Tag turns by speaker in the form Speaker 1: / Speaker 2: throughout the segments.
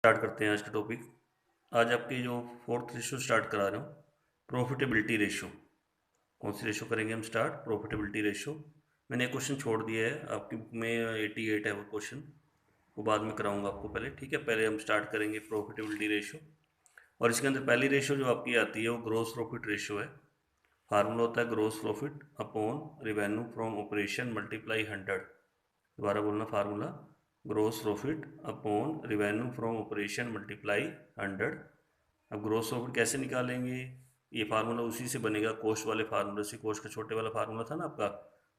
Speaker 1: Start करते हैं आज का टॉपिक। आज आपकी जो फोर्थ रेशो स्टार्ट करा रहा हूँ, प्रॉफिटेबिलिटी रेशो। कौन सी रेशो करेंगे हम स्टार्ट? Profitability ratio. मैंने एक क्वेश्चन छोड़ दिया है, आपकी बुक में 88 है वो क्वेश्चन, वो बाद में कराऊंगा आपको पहले, ठीक है। पहले हम स्टार्ट करेंगे प्रॉफिटेबिलिटी रेशो। और इसके अंदर पहली रेशो जो आपकी आती है वो ग्रोस प्रॉफिट रेशो है। फार्मूला होता है gross profit upon revenue from operation multiply 100। दोबारा बोलना, formula gross profit upon revenue from operation multiply 100। अब ग्रोस प्रॉफिट कैसे निकालेंगे? ये फार्मूला उसी से बनेगा, कोस्ट वाले फार्मूले से। कोस्ट का छोटे वाला फार्मूला था ना आपका,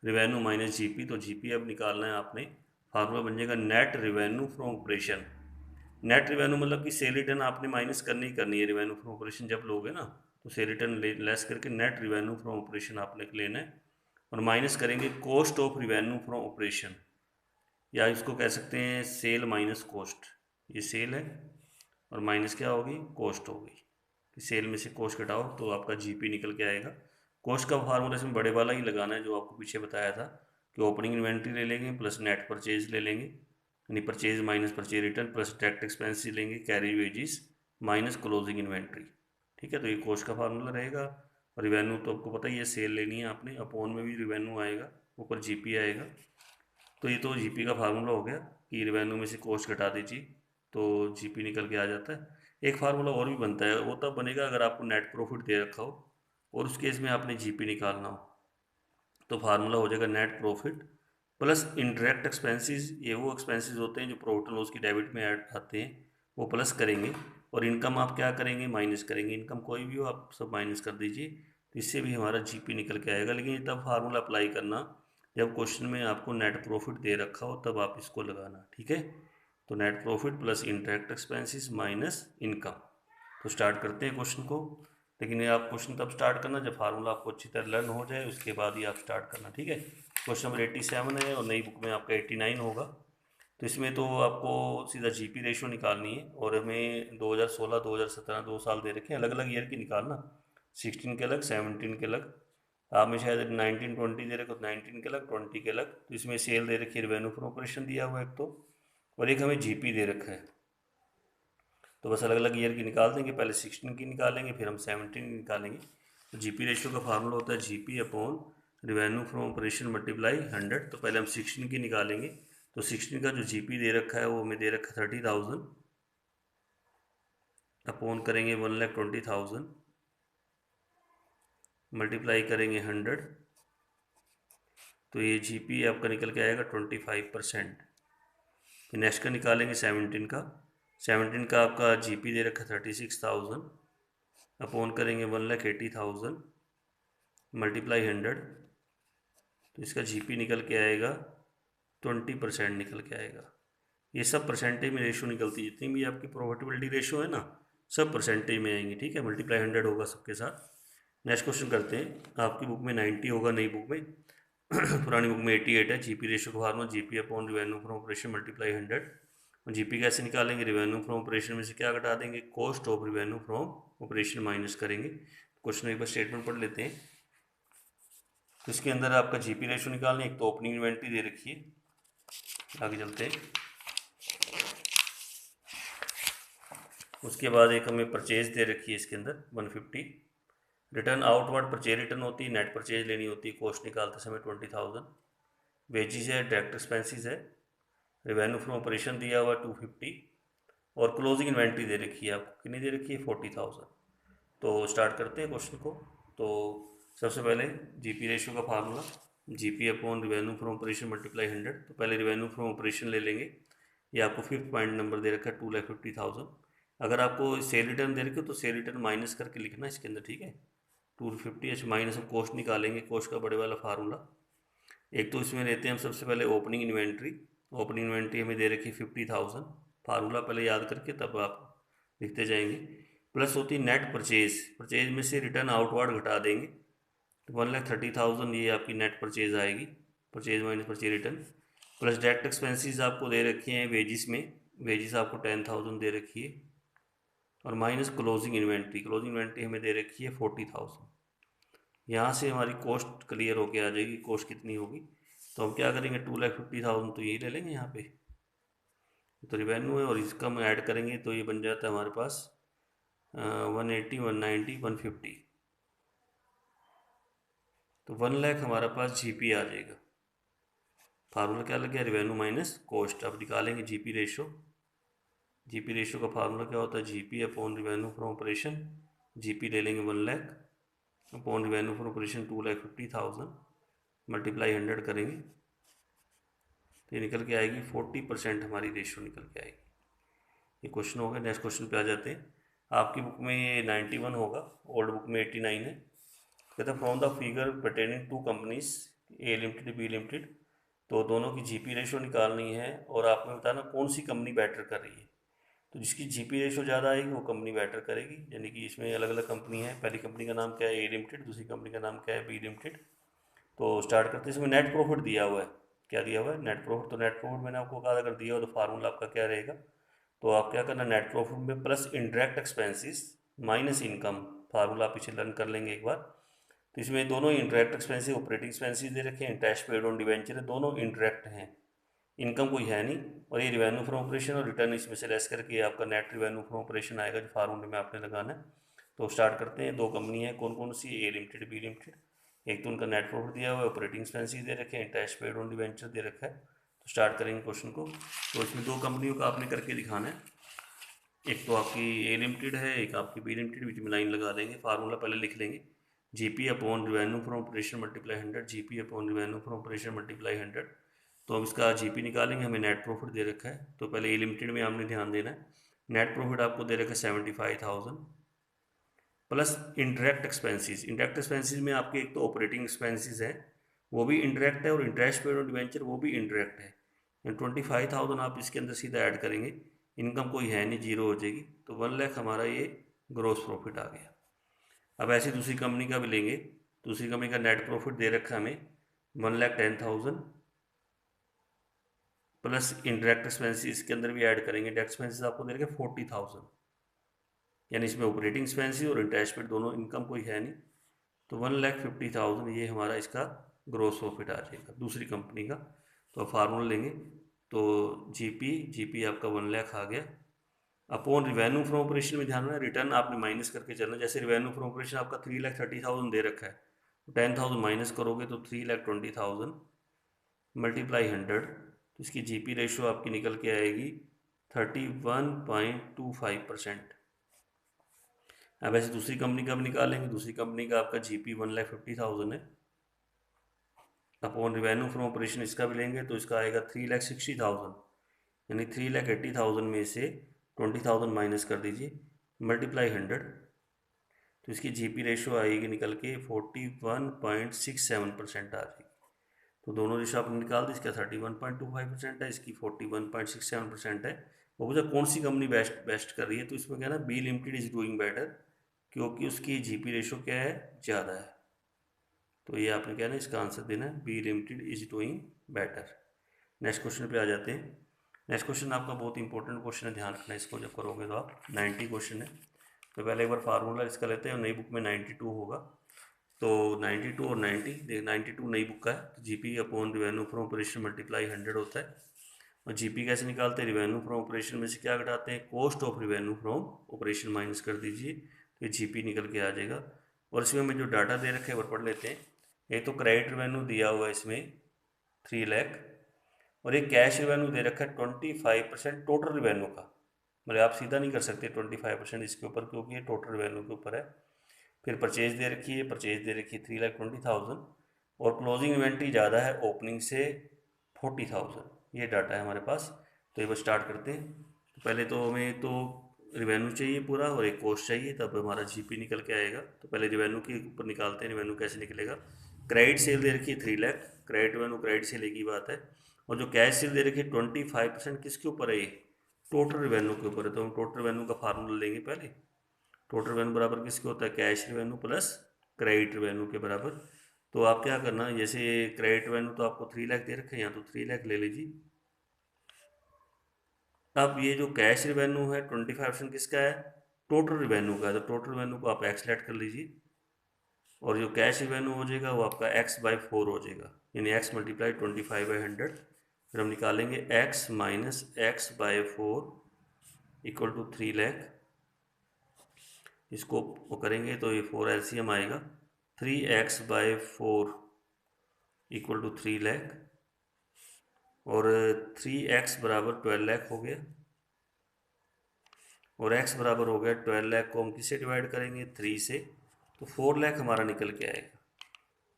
Speaker 1: रिवेन्यू माइनस जीपी, तो जीपी अब निकालना है आपने। फार्मूला बन जाएगा net revenue from operation. Net revenue मतलब कि सेल रिटर्न आपने माइनस करनी ही करनी है रिवेन्यू फ्रॉम ऑपरेशन जब लोगे ना, तो सेल रिटर्न लेस करके नेट रिवेन्यू फ्रॉम ऑपरेशन आपने लेना है। और माइनस करेंगे cost of revenue from operation, या इसको कह सकते हैं सेल माइनस कॉस्ट। ये सेल है और माइनस क्या होगी? कॉस्ट होगी। कि सेल में से कॉस्ट घटाओ तो आपका जीपी निकल के आएगा। कॉस्ट का फार्मूला इसमें बड़े वाला ही लगाना है जो आपको पीछे बताया था, कि ओपनिंग इन्वेंट्री ले लेंगे प्लस नेट परचेज ले लेंगे, यानी purchase minus purchase return plus direct expense लेंगे, carry wages minus closing inventory. ठीक है, तो ये कॉस्ट का फार्मूला रहेगा। और रिवेन्यू तो आपको पता ही है, सेल लेनी है आपने, अपॉन में भी रिवेन्यू आएगा, ऊपर जीपी आएगा। तो ये तो जीपी का फार्मूला हो गया कि रिवेन्यू में से कॉस्ट घटा दीजिए तो जीपी निकल के आ जाता है। एक फार्मूला और भी बनता है, वो तब बनेगा अगर आपको नेट प्रॉफिट दे रखा हो और उस केस में आपने जीपी निकालना हो। तो फार्मूला हो जाएगा net profit plus indirect expenses. ये वो एक्सपेंसेस होते हैं जो प्रॉफिट एंड लॉस की डेबिट में ऐड आते हैं, वो प्लस करेंगे। और इनकम आप क्या करेंगे? माइनस करेंगे। इनकम कोई भी हो आप सब माइनस कर दीजिए, तो इससे भी हमारा जीपी निकल के आएगा। लेकिन तब फार्मूला अप्लाई करना जब क्वेश्चन में आपको नेट प्रॉफिट दे रखा हो, तब आप इसको लगाना, ठीक है। तो net profit plus indirect expenses minus income. तो स्टार्ट करते हैं क्वेश्चन को। लेकिन ये आप क्वेश्चन तब स्टार्ट करना जब फार्मूला आपको अच्छी तरह लर्न हो जाए, उसके बाद ही आप स्टार्ट करना, ठीक है। क्वेश्चन नंबर 87 है और नई बुक में आपका 89 होगा। तो इसमें तो आपको सीधा जीपी रेशो निकालनी है, और हमें 2016 2017 2 साल दे रखे हैं, अलग अलग ईयर की निकालना। 16 के अलग, 17 के अलग। आप में शायद 19 20 दे रखे हो, 19 के अलग, 20 के अलग। तो इसमें सेल दे रखी है, रेवेन्यू फ्रॉम ऑपरेशन दिया हुआ है एक तो, और एक हमें जीपी दे रखा है। तो बस अलग अलग ईयर की निकाल देंगे, पहले 16 की निकालेंगे फिर हम 17 की निकालेंगे। तो जीपी रेशियो का फार्मूला होता है GP upon revenue from operation multiply 100। तो पहले हम 16 की निकालेंगे। तो 16 का जो जीपी दे रखा है वो हमें दे रखा है 30,000, अपॉन करेंगे 1,20,000, मल्टीप्लाई करेंगे 100। तो ये जीपी आपका निकल के आएगा 25%। फिर नेक्स्ट का निकालेंगे 17 का। 17 का आपका जीपी दे रखा है 36,000, अपॉन करेंगे 1,80,000, मल्टीप्लाई 100। तो इसका जीपी निकल के आएगा 20% निकल के आएगा। ये सब परसेंटेज में रेशो निकलती है, जितनी भी आपकी प्रॉफिटेबिलिटी रेशो है ना, सब परसेंटेज में आएंगी, ठीक है। मल्टीप्लाई 100 होगा सबके साथ। नेक्स्ट क्वेश्चन करते हैं। आपकी बुक में 90 होगा, नई बुक में पुरानी बुक में 88 है। जीपी रेशो का formula GP upon revenue from operation multiply 100। GP कैसे निकालेंगे? रिवेन्यू फ्रॉम ऑपरेशन में से क्या घटा देंगे? Cost of revenue from operation minus करेंगे। क्वेश्चन एक बार स्टेटमेंट पढ़ लेते हैं। तो इसके अंदर आपका जीपी रेशो निकालना, एक तो ओपनिंग इन्वेंट्री दे रखी है, आगे चलते हैं। उसके बाद एक हमें परचेज दे रखी है इसके अंदर 150। रिटर्न आउटवर्ड परचेज रिटर्न होती है, नेट परचेज लेनी होती है कॉस्ट निकालते समय 20,000। वेजिज है, डायरेक्ट एक्सपेंसिस है, रिवेन्यू फ्रॉम ऑपरेशन दिया हुआ 250, और क्लोजिंग इन्वेंट्री दे रखी है आपको, कितनी दे रखी है? 40,000। तो स्टार्ट करते हैं क्वेश्चन को। तो सबसे पहले जीपी रेशियो का formula GP upon revenue from operation multiply 100। तो पहले रिवेन्यू फ्रॉम ऑपरेशन ले लेंगे। ये आपको 5th पॉइंट नंबर दे रखा है 2,50,000। अगर आपको सेल रिटर्न दे रखे हो तो सेल रिटर्न माइनस करके लिखना इसके अंदर, ठीक है। 250 एच माइनस हम कॉस्ट निकालेंगे, कॉस्ट का बड़े वाला फार्मूला। एक तो इसमें लेते हैं हम सबसे पहले ओपनिंग इन्वेंट्री। ओपनिंग इन्वेंट्री हमें दे रखी 50,000। फार्मूला पहले याद करके तब आप लिखते जाएंगे। प्लस होती है नेट परचेज, परचेज में से रिटर्न आउटवर्ड घटा देंगे, तो 1,30,000 ये आपकी नेट परचेज आएगी, purchase minus purchase return. Plus direct expenses आपको दे रखी हैं वेजिस में, वेजिस आपको 10,000 दे रखी है, और minus closing inventory, closing inventory हमें दे रखी है 40,000। यहाँ से हमारी कॉस्ट क्लियर होके आ जाएगी, कॉस्ट कितनी होगी। तो हम क्या करेंगे? 2,50,000 तो यही ले लेंगे यहाँ पे, तो रिवेन्यू है और इसका हम ऐड करेंगे तो ये बन जाता है हमारे पास 180, 190, 150। तो 1 लाख हमारे पास जीपी आ जाएगा। फार्मूला क्या लग गया, रिवेन्यू माइनस कॉस्ट। अब निकालेंगे जीपी रेशो। जीपी रेशो का फार्मूला क्या होता है, GP upon revenue from operation. GP ले लेंगे 1 lakh upon revenue from operation 2,50,000 multiply 100 करेंगे तो ये निकल के आएगी 40% हमारी रेशो निकल के आएगी। ये क्वेश्चन हो गया। नेक्स्ट क्वेश्चन पे आ जाते हैं। आपकी बुक में ये 91 होगा, ओल्ड बुक में 89 है। कहते हैं from the figure pertaining to companies A limited B limited, तो दोनों की जीपी रेशो निकालनी है और आपने बताना कौन सी कंपनी बेटर कर रही है। तो जिसकी जीपी रेशो ज़्यादा आएगी वो कंपनी बेटर करेगी, यानी कि इसमें अलग अलग कंपनी है। पहली कंपनी का नाम क्या है, ए लिमिटेड। दूसरी कंपनी का नाम क्या है, बी लिमिटेड। तो स्टार्ट करते हैं। इसमें नेट प्रॉफिट दिया हुआ है। क्या दिया हुआ है, नेट प्रॉफिट। तो नेट प्रॉफिट मैंने आपको कहा अगर दिया हो तो फार्मूला आपका क्या रहेगा, तो आप क्या करना, नेट प्रॉफिट में plus indirect expenses minus income. Formula पीछे लर्न कर लेंगे एक बार। तो इसमें दोनों इंटरेक्ट एक्सपेंसिव ऑपरेटिंग एक्सपेंसिव दे रखे हैं, इंटरेस्ट पेड ऑन डिवेंचर है, दोनों इंटरेक्ट हैं, इनकम कोई है नहीं। और ये रिवेन्यू फ्रॉम ऑपरेशन और रिटर्न इसमें से लेस करके आपका नेट रिवेन्यू फ्रॉम ऑपरेशन आएगा, जो फार्मूले में आपने लगाना है। तो स्टार्ट करते हैं। दो कंपनी है, कौन कौन सी, ए लिमिटेड बी लिमिटेड। एक तो उनका नेट प्रॉफिट दिया हुआ है, ऑपरेटिंग एक्सपेंसिव दे रखे हैं, इंटरेस्ट पेड ऑन डिवेंचर दे रखा है। तो स्टार्ट करेंगे क्वेश्चन को। तो इसमें दो कंपनियों का आपने करके दिखाना है। एक तो आपकी ए लिमिटेड है, एक आपकी बी लिमिटेड। बीच में लाइन लगा देंगे। फार्मूला पहले लिख लेंगे, GP upon revenue from operation multiply 100। GP upon revenue from operation multiply 100। तो अब इसका जीपी निकालेंगे। हमें नेट प्रॉफिट दे रखा है, तो पहले ए लिमिटेड में हमने ध्यान देना है। नेट प्रॉफिट आपको दे रखा है 75,000 plus indirect expenses. Indirect expenses में आपके एक तो ऑपरेटिंग एक्सपेंसेस है, वो भी इंडायरेक्ट है, और इंटरेस्ट पेड ऑन डिवेंचर वो भी इंडायरेक्ट है। 25,000 आप इसके अंदर सीधा ऐड करेंगे। इनकम कोई है नहीं, जीरो हो जाएगी। तो 1 लाख हमारा ये ग्रोस प्रॉफिट आ गया। अब ऐसे दूसरी कंपनी का भी लेंगे। दूसरी कंपनी का नेट प्रॉफिट दे रखा है हमें 1,10,000 प्लस इंडायरेक्ट एक्सपेंसेस इसके अंदर भी ऐड करेंगे। डायरेक्ट एक्सपेंसेस आपको दे रखे 40,000, यानी इसमें ऑपरेटिंग एक्सपेंसिव और इंटरेस्ट पेड दोनों, इनकम कोई है नहीं। तो 1,50,000 ये हमारा इसका ग्रोस प्रॉफिट आ जाएगा दूसरी कंपनी का। तो अब फार्मूला लेंगे। तो जीपी आपका 1 लाख आ गया अपॉन रिवेन्यू फ्रॉम ऑपरेशन में ध्यान रखना, रिटर्न आपने माइनस करके चलना। जैसे रिवेन्यू फ्रॉम ऑपरेशन आपका 3,30,000 दे रखा है, तो 10,000 माइनस करोगे तो 3,20,000 मल्टीप्लाई 100। तो इसकी जीपी रेशो आपकी निकल के आएगी 31.25%। अब ऐसे दूसरी कंपनी का भी निकालेंगे। दूसरी कंपनी का आपका जीपी 1,50,000 है अपॉन रिवेन्यू फ्रॉम ऑपरेशन इसका भी लेंगे तो इसका आएगा 3,60,000, यानी 3,80,000 में से 20,000 माइनस कर दीजिए मल्टीप्लाई 100। तो इसकी जीपी रेशो आएगी निकल के 41.67% आ जाएगी। तो दोनों रेशो आपने निकाल दी। इसका 31.25% है, इसकी 41.67% है। वो पूछा कौन सी कंपनी बेस्ट कर रही है, तो इसमें क्या है ना, B limited is doing better, क्योंकि उसकी जीपी रेशो क्या है, ज़्यादा है। तो ये आपने क्या है ना, इसका आंसर देना है, B limited is doing better. Next question पे आ जाते हैं। नेक्स्ट क्वेश्चन आपका बहुत इंपॉर्टेंट क्वेश्चन है, ध्यान रखना इसको जब करोगे तो आप। 90 क्वेश्चन है। तो पहले एक बार फार्मूला इसका लेते हैं। नई बुक में 92 होगा, तो 92 और 90 देख, 92 नई बुक का है। तो GP upon revenue from operation multiply 100 होता है। और जीपी कैसे निकालते हैं, रिवेन्यू फ्रॉम ऑपरेशन में से क्या घटाते हैं, cost of revenue from operation minus कर दीजिए, तो ये जीपी निकल के आ जाएगा। और इसमें हमें जो डाटा दे रखे हैं वो पढ़ लेते हैं। एक तो क्रेडिट रिवेन्यू दिया हुआ है इसमें 3 लाख, और एक कैश रिवेन्यू दे रखा है 25% टोटल रिवेन्यू का। मतलब आप सीधा नहीं कर सकते 25% इसके ऊपर, क्योंकि ये टोटल रिवेन्यू के ऊपर है। फिर परचेज दे रखी है, परचेज दे रखी है 3,20,000, और क्लोजिंग इन्वेंट्री ज़्यादा है ओपनिंग से 40,000। ये डाटा है हमारे पास। तो ये बस स्टार्ट करते हैं। तो पहले तो हमें तो रिवेन्यू चाहिए पूरा और एक कॉस्ट चाहिए, तब हमारा जीपी निकल के आएगा। तो पहले रिवेन्यू के ऊपर निकालते हैं। रिवेन्यू कैसे निकलेगा, क्रेडिट सेल दे रखी है 3 lakh, credit revenue credit sale एक ही बात है। और जो कैश सेल दे रखी है 25% किसके ऊपर है, ये टोटल रिवेन्यू के ऊपर है। तो हम टोटल रिवेन्यू का फार्मूला लेंगे पहले। टोटल रिवेन्यू बराबर किसके होता है, cash revenue plus credit revenue के बराबर। तो आप क्या करना, जैसे क्रेडिट रिवेन्यू तो आपको 3 लाख दे रखे हैं, यहाँ तो 3 लाख ले लीजिए। अब ये जो कैश रिवेन्यू है 25% किसका है, टोटल रिवेन्यू का है। तो टोटल रिवेन्यू को आप एक्स लेट कर लीजिए, और जो कैश रिवेन्यू हो जाएगा वो आपका x/4 हो जाएगा, यानी x मल्टीप्लाई 25/100। फिर हम निकालेंगे x minus x by 4 equal to 3 lakh. इसको वो करेंगे तो ये 4 एलसीएम आएगा। 3x bye 4 equal to 3 lakh और 3x बराबर 12 लाख हो गया और x बराबर हो गया 12 लाख को हम किससे डिवाइड करेंगे 3 से, तो 4 लाख हमारा निकल के आएगा।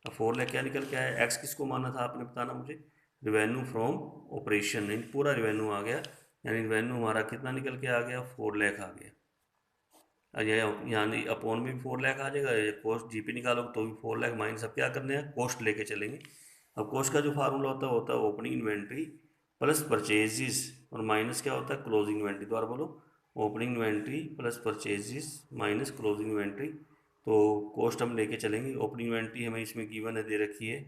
Speaker 1: अब 4 लाख क्या निकल के आया, x किसको माना था आपने बताना मुझे, रिवेन्यू फ्रॉम ऑपरेशन, पूरा रिवेन्यू आ गया, यानी रिवेन्यू हमारा कितना निकल के आ गया 4 लाख आ गया। यानी अपॉन में भी 4 लाख आ जाएगा, कॉस्ट जीपी निकालोगे तो भी 4 लाख माइनस, अब क्या करने हैं कॉस्ट लेके चलेंगे। अब कॉस्ट का जो फार्मूला होता है ओपनिंग इन्वेंट्री प्लस परचेजेस और माइनस क्या होता है क्लोजिंग इन्वेंट्री। दोबारा बोलो, opening inventory plus purchases minus closing inventory. तो कॉस्ट हम लेके चलेंगे। ओपनिंग इन्वेंट्री हमें इसमें गिवन है, दे रखी है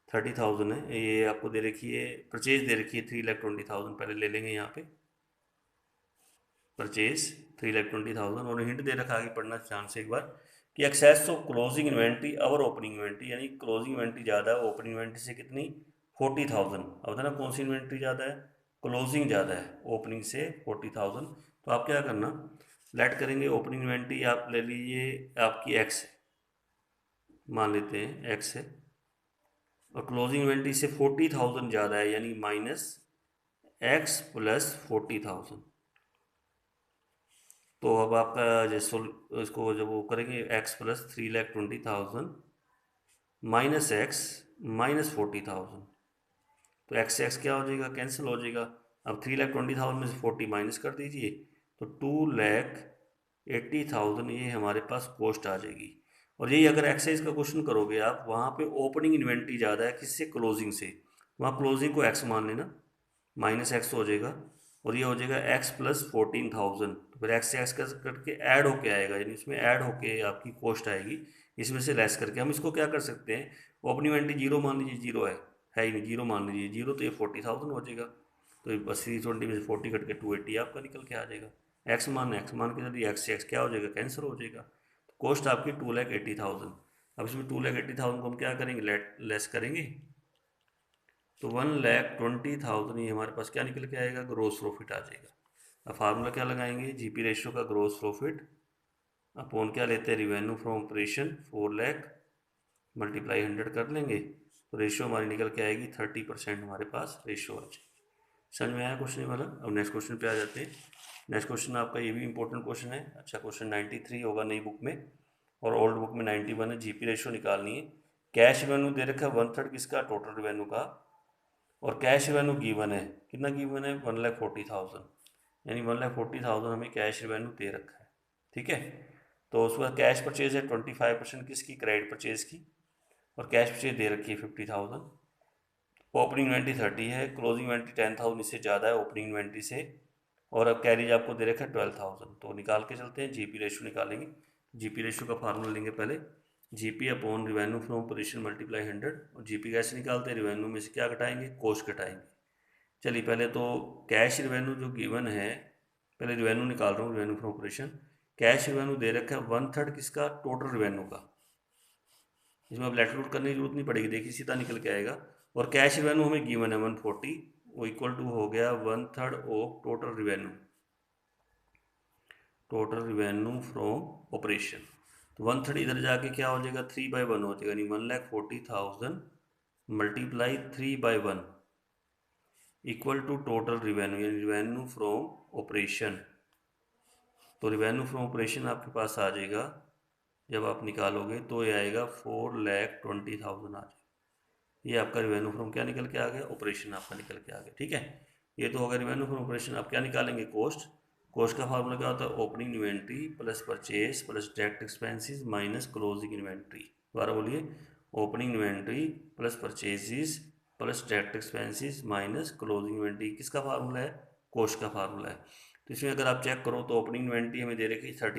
Speaker 1: 30,000 है, ये आपको दे रखी है, परचेज दे रखी है 3,20,000, पहले ले लेंगे यहाँ पे परचेज 3,20,000 और हिंट दे रखा आगे पढ़ना ध्यान से एक बार कि एक्सेस ऑफ क्लोजिंग इन्वेंट्री और ओपनिंग इन्वेंट्री, यानी क्लोजिंग इन्वेंट्री ज़्यादा है ओपनिंग इन्वेंट्री से कितनी 40,000। अब बताना कौन सी इन्वेंट्री ज़्यादा है, क्लोजिंग ज़्यादा है ओपनिंग से 40,000। तो आप क्या करना लेट करेंगे, ओपनिंग इन्वेंट्री आप ले लीजिए आपकी एक्स मान लेते हैं एक्स है और क्लोजिंग इन्वेंट्री से 40,000 ज़्यादा है यानी माइनस एक्स प्लस 40,000। तो अब आपका जैसे इसको जब वो करेंगे x plus 3,20,000 minus x minus 40,000, तो x से x क्या हो जाएगा कैंसिल हो जाएगा। अब 3,20,000 में से 40 माइनस कर दीजिए तो 2,80,000 ये हमारे पास कॉस्ट आ जाएगी। और यही अगर एक्साइज का क्वेश्चन करोगे आप, वहाँ पे ओपनिंग इन्वेंट्री ज़्यादा है किससे क्लोजिंग से, वहाँ क्लोजिंग को x मान लेना माइनस एक्स हो जाएगा और ये हो जाएगा x प्लस 14,000। तो फिर x से x करके ऐड होके आएगा, यानी इसमें ऐड होके आपकी कॉस्ट आएगी, इसमें से लेस करके हम इसको क्या कर सकते हैं, ओपनिंग इन्वेंट्री जीरो मान लीजिए, जीरो है ही नहीं, जीरो मान लीजिए जीरो, तो ये 40,000 हो जाएगा। तो ये बस 320 में से 40 कट के 280 आपका निकल के आ जाएगा। एक्स मान के चलिए एक्स से एक्स क्या हो जाएगा कैंसिल हो जाएगा। तो कॉस्ट आपकी 2,80,000। अब इसमें 2,80,000 को हम क्या करेंगे लेस करेंगे तो 1,20,000 ये हमारे पास क्या निकल के आएगा ग्रोस प्रॉफिट आ जाएगा। अब फार्मूला क्या लगाएंगे, जीपी रेशियो का ग्रोस प्रॉफिट अपॉन क्या लेते हैं revenue from operation 4 lakh multiply 100 कर लेंगे तो रेशियो हमारी निकल के आएगी 30% हमारे पास रेशियो आ जाएगी। समझ में आया क्वेश्चन वाला। अब नेक्स्ट क्वेश्चन पे आ जाते हैं। नेक्स्ट क्वेश्चन आपका ये भी इंपॉर्टेंट क्वेश्चन है। अच्छा क्वेश्चन 93 होगा नई बुक में और ओल्ड बुक में 91 है। जीपी रेशियो निकालनी है। कैश रेवेन्यू दे रखा है 1/3 किसका टोटल रेवेन्यू का और कैश रेवेन्यू गिवन है, कितना गिवन है 1,40,000, यानी 1,40,000 हमें कैश रेवेन्यू दे रखा है। ठीक है, तो उसके बाद कैश परचेज है 25% किसकी क्रेडिट परचेज की और कैश परचेज दे रखी है 50,000। ओपनिंग इन्वेंट्री 30 है, क्लोजिंग इन्वेंट्री 10,000 इससे ज़्यादा है ओपनिंग इन्वेंट्री से और अब कैरिज आपको दे रखा है 12,000। तो निकाल के चलते हैं, जीपी रेशियो निकालेंगे। जीपी रेशियो का फार्मूला लेंगे पहले, GP upon revenue from operation multiply 100। और जीपी कैसे निकालते हैं, रिवेन्यू में से क्या घटाएंगे कॉस्ट घटाएंगे। चलिए पहले तो कैश रिवेन्यू जो गिवन है, पहले रिवेन्यू निकाल रहा हूँ, revenue from operation. Cash revenue दे रखा है 1/3 किसका टोटल रिवेन्यू का, इसमें अब लेट आउट करने की जरूरत नहीं पड़ेगी, देखिए सीधा निकल के आएगा। और कैश रिवेन्यू हमें गिवन है 140, वो इक्वल टू हो गया 1/3 of total revenue, total revenue from operation. तो 1/3 इधर जाके क्या हो जाएगा 3/1 हो जाएगा, यानी 1,40,000 multiply 3/1 equal to total revenue, यानी रिवेन्यू फ्रॉम ऑपरेशन। तो रिवेन्यू फ्रॉम ऑपरेशन आपके पास आ जाएगा, जब आप निकालोगे तो ये आएगा 4,20,000 आ जाएगा। ये आपका रिवेन्यू फ्रॉम क्या निकल के आ गया ऑपरेशन आपका निकल के आ गया। ठीक है, ये तो होगा रिवेन्यू फ्रॉम ऑपरेशन। आप क्या निकालेंगे कॉस्ट, कॉस्ट का फार्मूला क्या होता है opening inventory plus purchase plus direct expenses minus closing inventory. दोबारा बोलिए, opening inventory plus purchases plus direct expenses minus closing inventory, किसका फार्मूला है कॉस्ट का फार्मूला है। तो इसमें अगर आप चेक करो तो ओपनिंग इन्वेंट्री हमें दे रखी 30